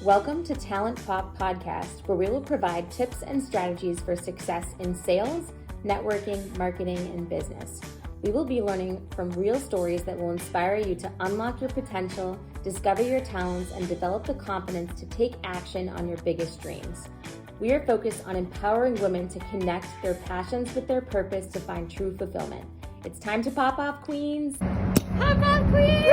Welcome to Talent Pop Podcast, where we will provide tips and strategies for success in sales, networking, marketing, and business. We will be learning from real stories that will inspire you to unlock your potential, discover your talents, and develop the confidence to take action on your biggest dreams. We are focused on empowering women to connect their passions with their purpose to find true fulfillment. It's time to pop off, queens! Pop off, queens!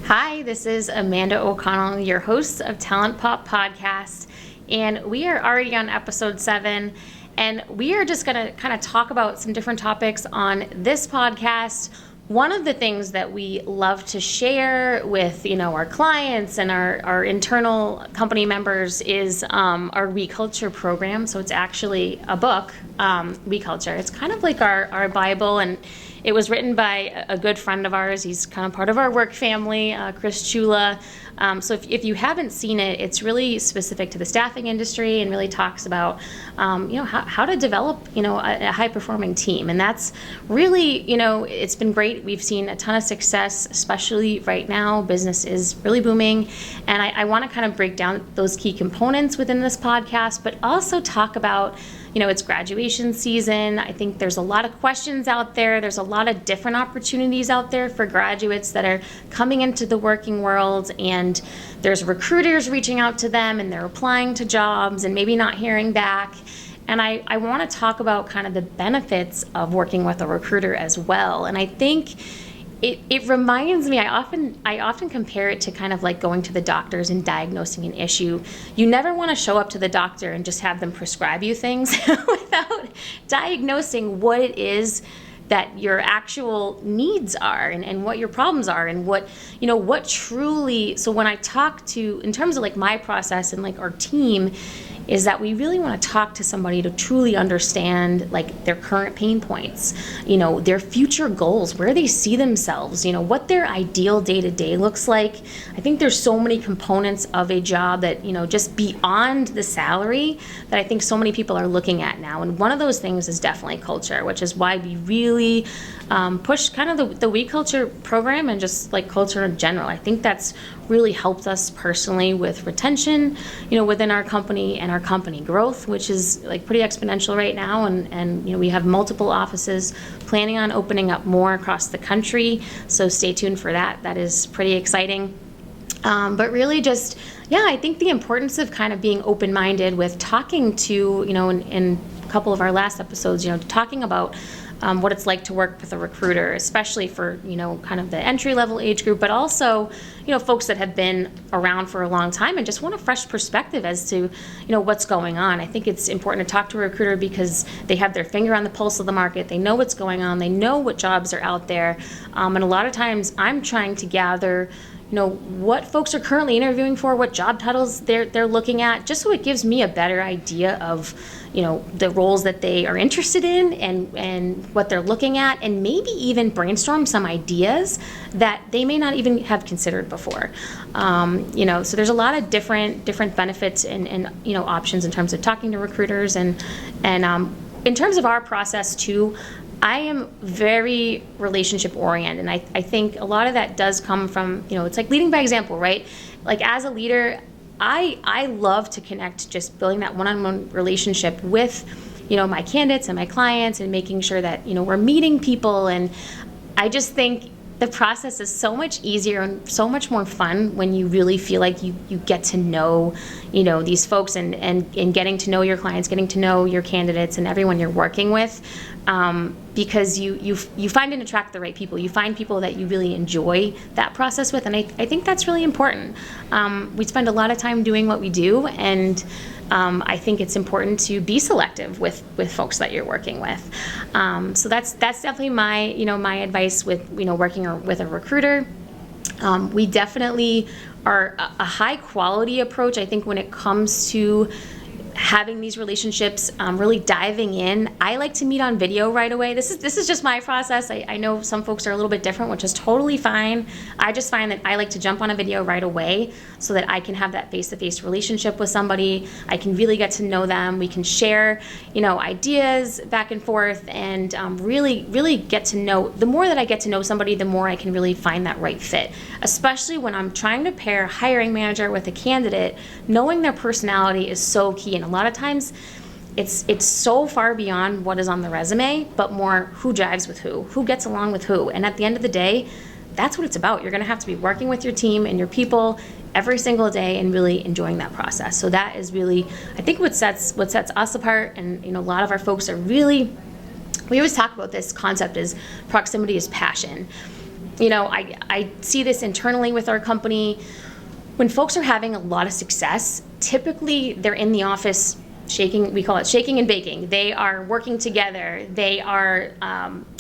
Hi, this is Amanda O'Connell, your host of Talent Pop Podcast, and we are already on episode 7, and we are just going to kind of talk about some different topics on this podcast. One of the things that we love to share with, our clients and our internal company members is our We Culture program. So it's actually a book, We Culture. It's kind of like our Bible, and it was written by a good friend of ours. He's kind of part of our work family, Chris Chula. So if you haven't seen it, it's really specific to the staffing industry and really talks about, how to develop, a high-performing team. And that's really, it's been great. We've seen a ton of success, especially right now. Business is really booming. And I want to kind of break down those key components within this podcast, but also talk about it's graduation season. I think there's a lot of questions out there. There's a lot of different opportunities out there for graduates that are coming into the working world, and there's recruiters reaching out to them and they're applying to jobs and maybe not hearing back. And I want to talk about kind of the benefits of working with a recruiter as well. And I think it reminds me, I often compare it to kind of like going to the doctors and diagnosing an issue. You never want to show up to the doctor and just have them prescribe you things without diagnosing what it is that your actual needs are and what your problems are and what truly. So when I talk to, in terms of like my process and like our team, is that we really want to talk to somebody to truly understand like their current pain points, their future goals, where they see themselves, what their ideal day-to-day looks like. I think there's so many components of a job that, just beyond the salary that I think so many people are looking at now. And one of those things is definitely culture, which is why we really push kind of the We Culture program and just like culture in general. I think that's really helped us personally with retention, within our company and our company growth, which is like pretty exponential right now. And we have multiple offices, planning on opening up more across the country. So stay tuned for that. That is pretty exciting. But really just, I think the importance of kind of being open-minded with talking to, in a couple of our last episodes, talking about what it's like to work with a recruiter, especially for, kind of the entry-level age group, but also, folks that have been around for a long time and just want a fresh perspective as to, what's going on. I think it's important to talk to a recruiter because they have their finger on the pulse of the market. They know what's going on. They know what jobs are out there. And a lot of times I'm trying to gather what folks are currently interviewing for, what job titles they're looking at, just so it gives me a better idea of, the roles that they are interested in and what they're looking at, and maybe even brainstorm some ideas that they may not even have considered before. So there's a lot of different benefits and options in terms of talking to recruiters and in terms of our process too. I am very relationship oriented, and I think a lot of that does come from, it's like leading by example, right? Like as a leader, I love to connect, just building that one-on-one relationship with, my candidates and my clients, and making sure that, we're meeting people. And I just think the process is so much easier and so much more fun when you really feel like you get to know, these folks and getting to know your clients, getting to know your candidates and everyone you're working with. Because you find and attract the right people. You find people that you really enjoy that process with, and I think that's really important. We spend a lot of time doing what we do, and I think it's important to be selective with folks that you're working with. So that's definitely my my advice with working with a recruiter. We definitely are a high quality approach. I think when it comes to having these relationships, really diving in. I like to meet on video right away. This is just my process. I know some folks are a little bit different, which is totally fine. I just find that I like to jump on a video right away so that I can have that face-to-face relationship with somebody. I can really get to know them. We can share, ideas back and forth, and really get to know. The more that I get to know somebody, the more I can really find that right fit. Especially when I'm trying to pair a hiring manager with a candidate, knowing their personality is so key. And a lot of times it's so far beyond what is on the resume, but more who jives with who gets along with who. And at the end of the day, that's what it's about. You're going to have to be working with your team and your people every single day and really enjoying that process. So that is really, I think, what sets us apart. And a lot of our folks are really, we always talk about this concept is proximity is passion. I see this internally with our company. When folks are having a lot of success, typically they're in the office shaking, we call it shaking and baking. They are working together. They are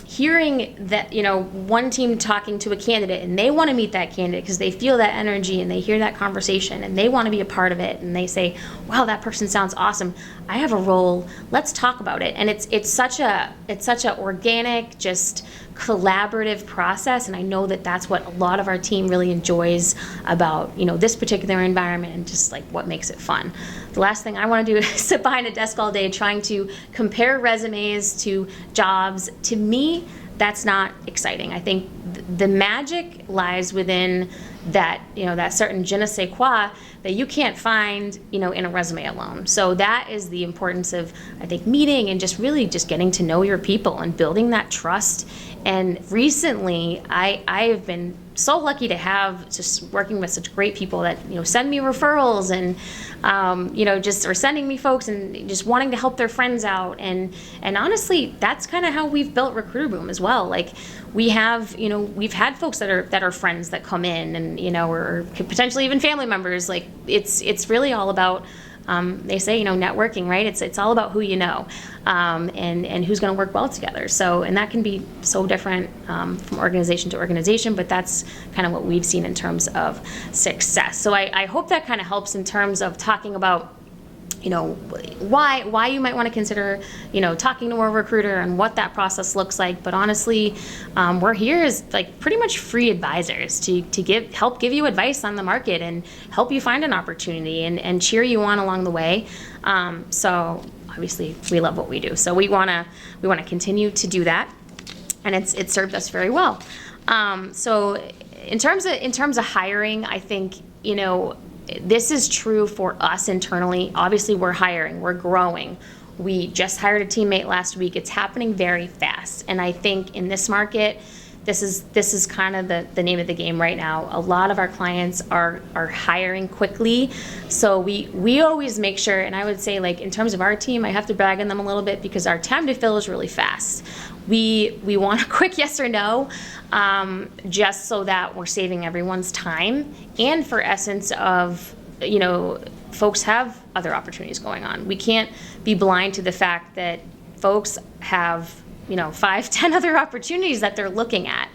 hearing that, one team talking to a candidate, and they want to meet that candidate because they feel that energy and they hear that conversation and they want to be a part of it, and they say, wow, that person sounds awesome. I have a role. Let's talk about it. And it's such a organic, just collaborative process, and I know that that's what a lot of our team really enjoys about this particular environment, and just like what makes it fun. The last thing I want to do is sit behind a desk all day trying to compare resumes to jobs. To me, that's not exciting. I think the magic lies within that that certain je ne sais quoi that you can't find in a resume alone. So that is the importance of, I think, meeting and just really just getting to know your people and building that trust. And recently I have been so lucky to have just working with such great people that send me referrals and just or sending me folks and just wanting to help their friends out, and honestly that's kind of how we've built Recruiter Boom as well. Like we have we've had folks that are friends that come in, and or potentially even family members. Like it's really all about they say networking, right? It's all about who you know, and who's going to work well together. So, and that can be so different from organization to organization, but that's kind of what we've seen in terms of success. So I hope that kind of helps in terms of talking about why you might want to consider talking to a recruiter and what that process looks like. But honestly, we're here as like pretty much free advisors to help give you advice on the market and help you find an opportunity and cheer you on along the way. So obviously we love what we do, so we want to continue to do that, and it's served us very well. So in terms of hiring, I think this is true for us internally. Obviously, we're hiring, we're growing. We just hired a teammate last week. It's happening very fast. And I think in this market, this is kind of the name of the game right now. A lot of our clients are hiring quickly. So we always make sure, and I would say, like, in terms of our team, I have to brag on them a little bit because our time to fill is really fast. We want a quick yes or no, just so that we're saving everyone's time, and for essence of, folks have other opportunities going on. We can't be blind to the fact that folks have 5, 10 other opportunities that they're looking at.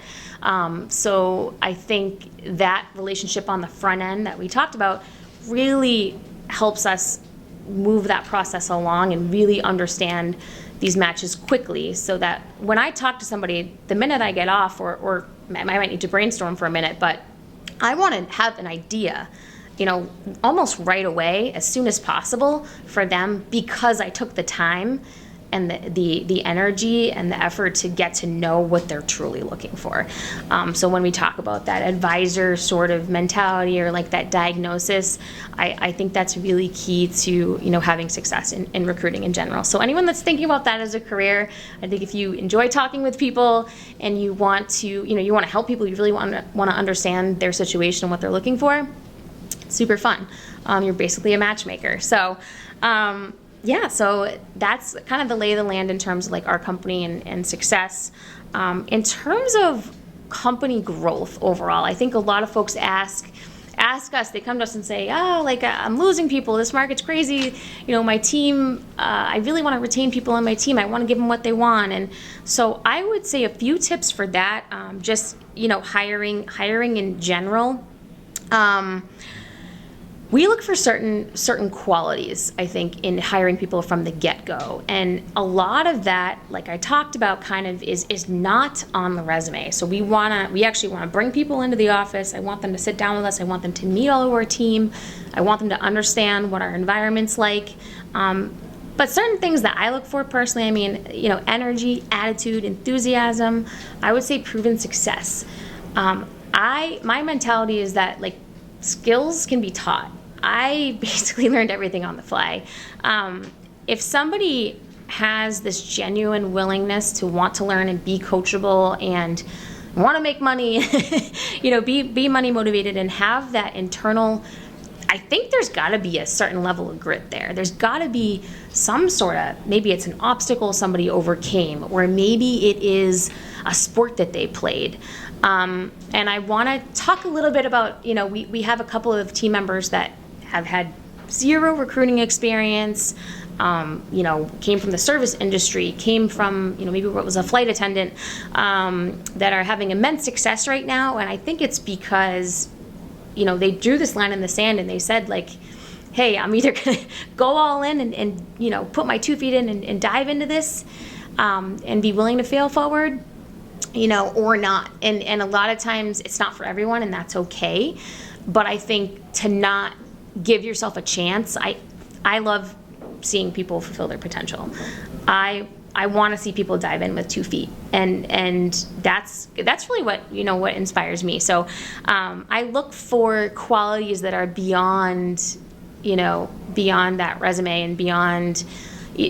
So I think that relationship on the front end that we talked about really helps us move that process along and really understand these matches quickly, so that when I talk to somebody, the minute I get off, or I might need to brainstorm for a minute, but I want to have an idea, almost right away, as soon as possible for them, because I took the time and the energy and the effort to get to know what they're truly looking for. So when we talk about that advisor sort of mentality, or like that diagnosis, I think that's really key to having success in recruiting in general. So anyone that's thinking about that as a career, I think if you enjoy talking with people and you want to you want to help people, you really want to understand their situation and what they're looking for, it's super fun. You're basically a matchmaker. So so that's kind of the lay of the land in terms of like our company and success. In terms of company growth overall, I think a lot of folks ask us, they come to us and say, I'm losing people, this market's crazy, my team, I really want to retain people on my team, I want to give them what they want. And so I would say a few tips for that, hiring in general. we look for certain qualities, I think, in hiring people from the get-go. And a lot of that, like I talked about, kind of is not on the resume. So we actually want to bring people into the office. I want them to sit down with us. I want them to meet all of our team. I want them to understand what our environment's like. But certain things that I look for personally, I mean, energy, attitude, enthusiasm, I would say proven success. My mentality is that, like, skills can be taught. I basically learned everything on the fly. If somebody has this genuine willingness to want to learn and be coachable and want to make money, be money motivated and have that internal, I think there's got to be a certain level of grit there. There's got to be some sort of, maybe it's an obstacle somebody overcame, or maybe it is a sport that they played. And I want to talk a little bit about, we have a couple of team members that have had zero recruiting experience, came from the service industry, came from, maybe what was a flight attendant, that are having immense success right now. And I think it's because, they drew this line in the sand and they said, like, hey, I'm either going to go all in and put my 2 feet in and dive into this, and be willing to fail forward, or not. And a lot of times it's not for everyone, and that's okay. But I think to not give yourself a chance, I love seeing people fulfill their potential. I want to see people dive in with 2 feet, and that's really what inspires me. So I look for qualities that are beyond that resume and beyond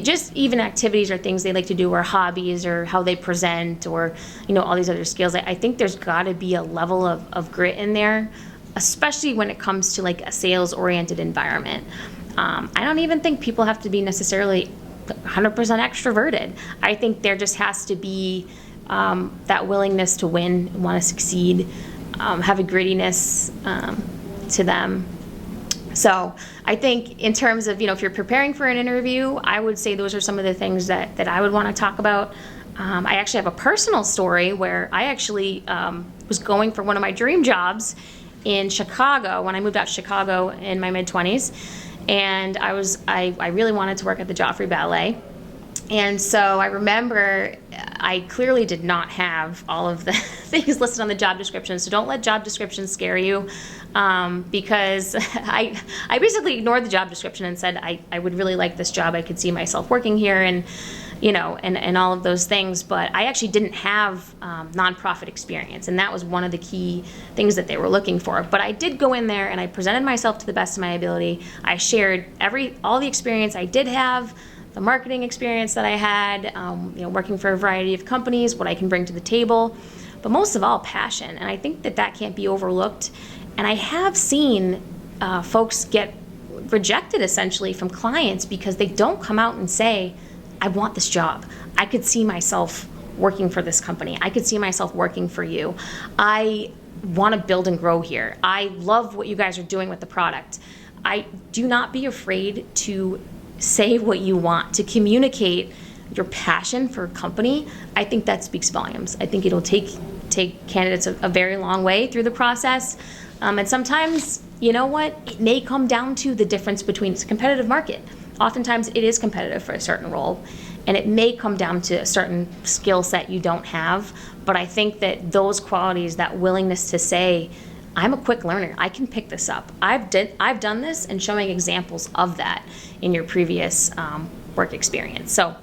just even activities or things they like to do, or hobbies, or how they present, or all these other skills. I think there's got to be a level of grit in there, especially when it comes to like a sales-oriented environment. I don't even think people have to be necessarily 100% extroverted. I think there just has to be that willingness to win, want to succeed, have a grittiness to them. So I think in terms of, if you're preparing for an interview, I would say those are some of the things that I would want to talk about. I actually have a personal story where I actually was going for one of my dream jobs in Chicago when I moved out to Chicago in my mid-20s. And I really wanted to work at the Joffrey Ballet. And so I remember I clearly did not have all of the things listed on the job description. So don't let job descriptions scare you, because I basically ignored the job description and said I would really like this job. I could see myself working here and all of those things. But I actually didn't have nonprofit experience, and that was one of the key things that they were looking for. But I did go in there and I presented myself to the best of my ability. I shared all the experience I did have, the marketing experience that I had, working for a variety of companies, what I can bring to the table, but most of all, passion. And I think that can't be overlooked. And I have seen folks get rejected essentially from clients because they don't come out and say, I want this job. I could see myself working for this company. I could see myself working for you. I want to build and grow here. I love what you guys are doing with the product. Do not be afraid to say what you want, to communicate your passion for a company. I think that speaks volumes. I think it'll take candidates a very long way through the process. And sometimes, it may come down to the difference between, it's a competitive market. Oftentimes it is competitive for a certain role, and it may come down to a certain skill set you don't have. But I think that those qualities, that willingness to say, I'm a quick learner, I can pick this up, I've done this, and showing examples of that in your previous work experience. So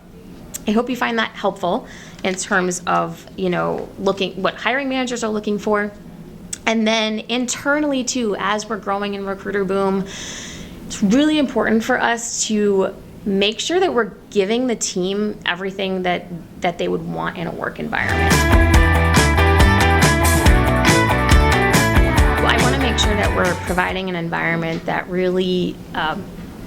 I hope you find that helpful in terms of looking what hiring managers are looking for. And then internally too, as we're growing in Recruiter Boom, it's really important for us to make sure that we're giving the team everything that they would want in a work environment. I want to make sure that we're providing an environment that really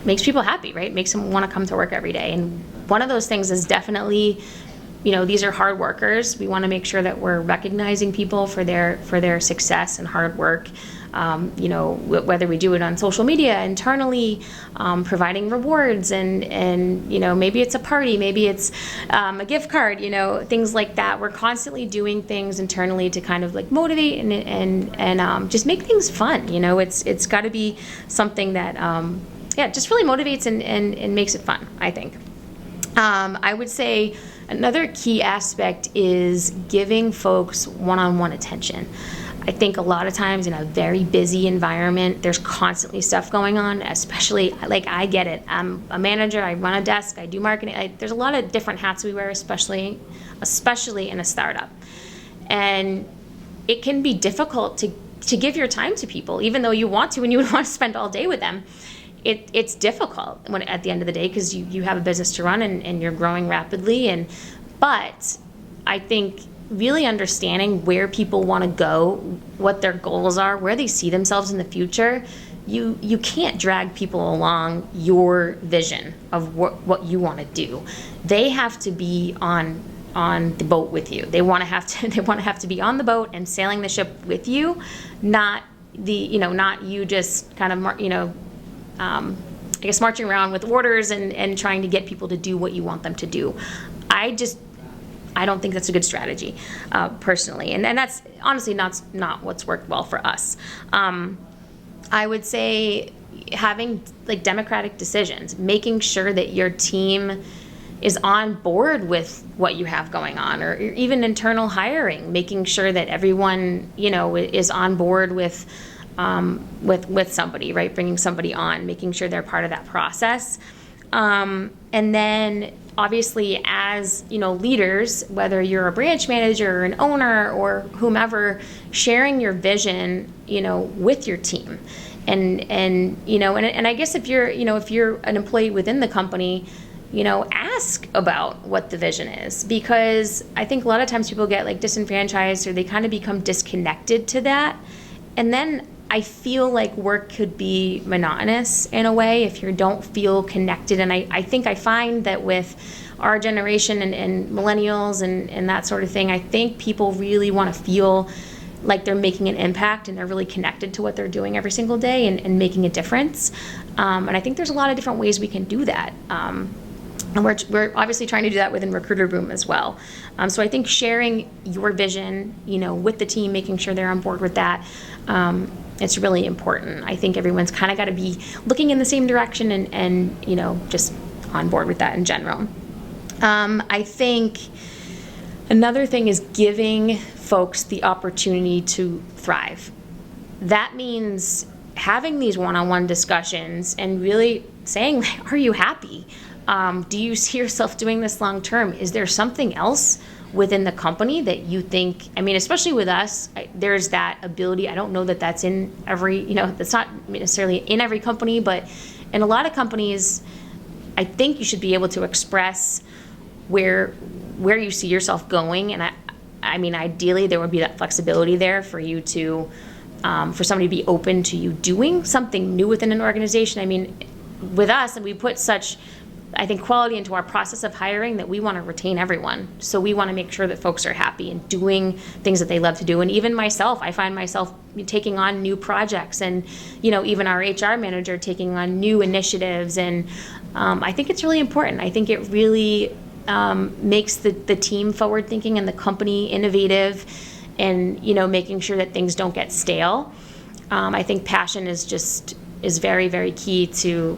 makes people happy, right? Makes them want to come to work every day. And one of those things is definitely these are hard workers. We want to make sure that we're recognizing people for their success and hard work. Whether we do it on social media, internally, providing rewards, and maybe it's a party, maybe it's a gift card, things like that. We're constantly doing things internally to kind of like motivate and just make things fun. It's got to be something that just really motivates and makes it fun, I think. I would say another key aspect is giving folks one-on-one attention. I think a lot of times in a very busy environment, there's constantly stuff going on, especially, like, I get it. I'm a manager, I run a desk, I do marketing. There's a lot of different hats we wear, especially in a startup. And it can be difficult to give your time to people, even though you want to and you would want to spend all day with them. It's difficult at the end of the day, because you have a business to run and you're growing rapidly. But I think really understanding where people want to go, what their goals are, where they see themselves in the future, you can't drag people along your vision of what you want to do. They have to be on the boat with you. They want to have to be on the boat and sailing the ship with you, not you just kind of marching around with orders and trying to get people to do what you want them to do. I don't think that's a good strategy, personally. And that's honestly not what's worked well for us. I would say having like democratic decisions, making sure that your team is on board with what you have going on, or even internal hiring, making sure that everyone, is on board with somebody, right? Bringing somebody on, making sure they're part of that process. And then obviously as, leaders, whether you're a branch manager or an owner or whomever, sharing your vision, with your team. And I guess if you're an employee within the company, ask about what the vision is, because I think a lot of times people get like disenfranchised, or they kind of become disconnected to that. And then I feel like work could be monotonous in a way if you don't feel connected. And I think I find that with our generation and millennials and that sort of thing, I think people really want to feel like they're making an impact and they're really connected to what they're doing every single day and making a difference. And I think there's a lot of different ways we can do that. And we're obviously trying to do that within Recruiter Room as well. So I think sharing your vision, with the team, making sure they're on board with that, it's really important. I think everyone's kind of got to be looking in the same direction and just on board with that in general. I think another thing is giving folks the opportunity to thrive. That means having these one-on-one discussions and really saying, are you happy? Do you see yourself doing this long term? Is there something else within the company that you think, especially with us, there's that ability. I don't know that that's in every, that's not necessarily in every company, but in a lot of companies, I think you should be able to express where you see yourself going. And ideally there would be that flexibility there for you to, for somebody to be open to you doing something new within an organization. With us, and we put such, I think, quality into our process of hiring that we want to retain everyone. So we want to make sure that folks are happy and doing things that they love to do. And even myself, I find myself taking on new projects, and even our HR manager taking on new initiatives. And I think it's really important. I think it really makes the team forward thinking and the company innovative, and making sure that things don't get stale. I think passion is very, very key to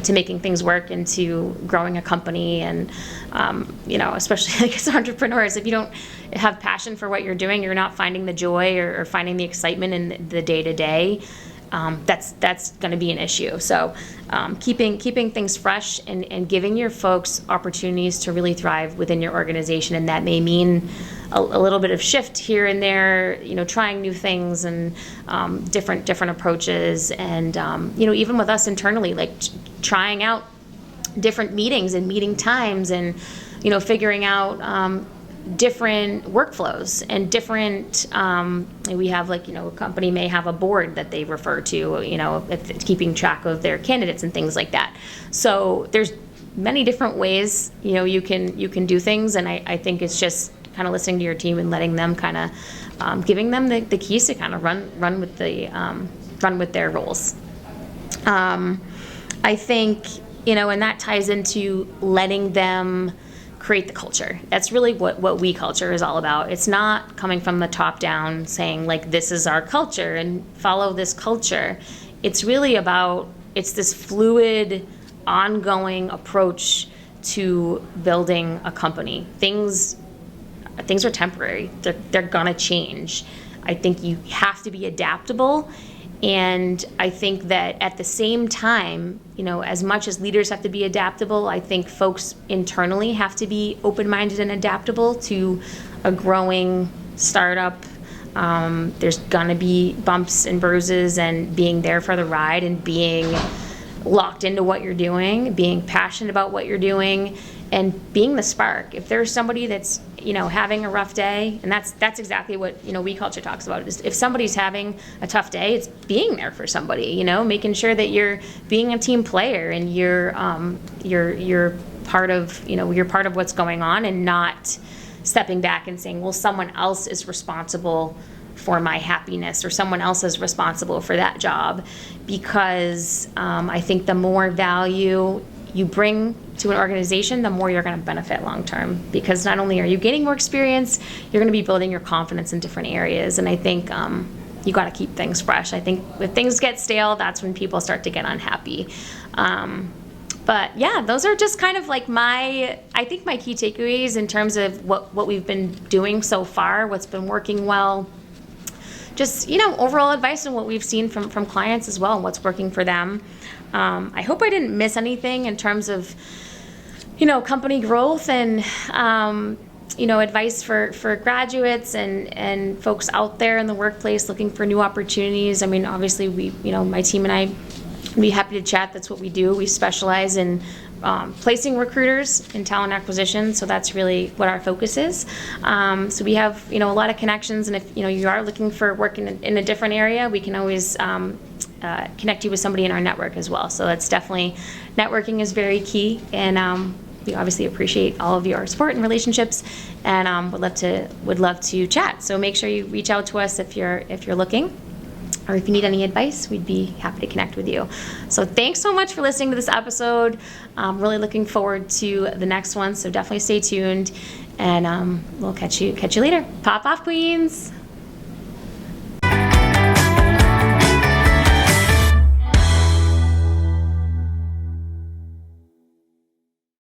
making things work and to growing a company. And, especially as entrepreneurs, if you don't have passion for what you're doing, you're not finding the joy or finding the excitement in the day-to-day, that's going to be an issue. So keeping things fresh and giving your folks opportunities to really thrive within your organization. And that may mean a little bit of shift here and there, trying new things and different approaches. And, even with us internally, like trying out different meetings and meeting times, and, figuring out different workflows and different, we have a company may have a board that they refer to, keeping track of their candidates and things like that. So there's many different ways, you can do things. And I think it's just kind of listening to your team and letting them kind of, giving them the keys to kind of run with their roles. I think, and that ties into letting them create the culture. That's really what We Culture is all about. It's not coming from the top down saying like, this is our culture and follow this culture. It's really about, it's this fluid, ongoing approach to building a company. Things are temporary. They're gonna change. I think you have to be adaptable. And I think that at the same time, as much as leaders have to be adaptable, I think folks internally have to be open-minded and adaptable to a growing startup. There's gonna be bumps and bruises, and being there for the ride and being locked into what you're doing, being passionate about what you're doing, and being the spark. If there's somebody that's having a rough day, and that's exactly what We Culture talks about, is if somebody's having a tough day, it's being there for somebody, making sure that you're being a team player and you're part of you're part of what's going on, and not stepping back and saying, well, someone else is responsible for my happiness, or someone else is responsible for that job. Because I think the more value you bring to an organization, the more you're going to benefit long term. Because not only are you gaining more experience, you're going to be building your confidence in different areas. And I think you got to keep things fresh. I think if things get stale, that's when people start to get unhappy. But yeah, those are just kind of like my key takeaways in terms of what we've been doing so far, what's been working well. Just, overall advice on what we've seen from clients as well, and what's working for them. I hope I didn't miss anything in terms of, company growth and, advice for graduates and folks out there in the workplace looking for new opportunities. I mean, obviously my team and I would be happy to chat. That's what we do. We specialize in placing recruiters in talent acquisition, so that's really what our focus is. So we have a lot of connections, and if you are looking for work in a different area, we can always connect you with somebody in our network as well. So that's definitely, networking is very key, and we obviously appreciate all of your support and relationships, and would love to chat. So make sure you reach out to us if you're looking. Or if you need any advice, we'd be happy to connect with you. So thanks so much for listening to this episode. I'm really looking forward to the next one, so definitely stay tuned, and we'll catch you later. Pop off, queens!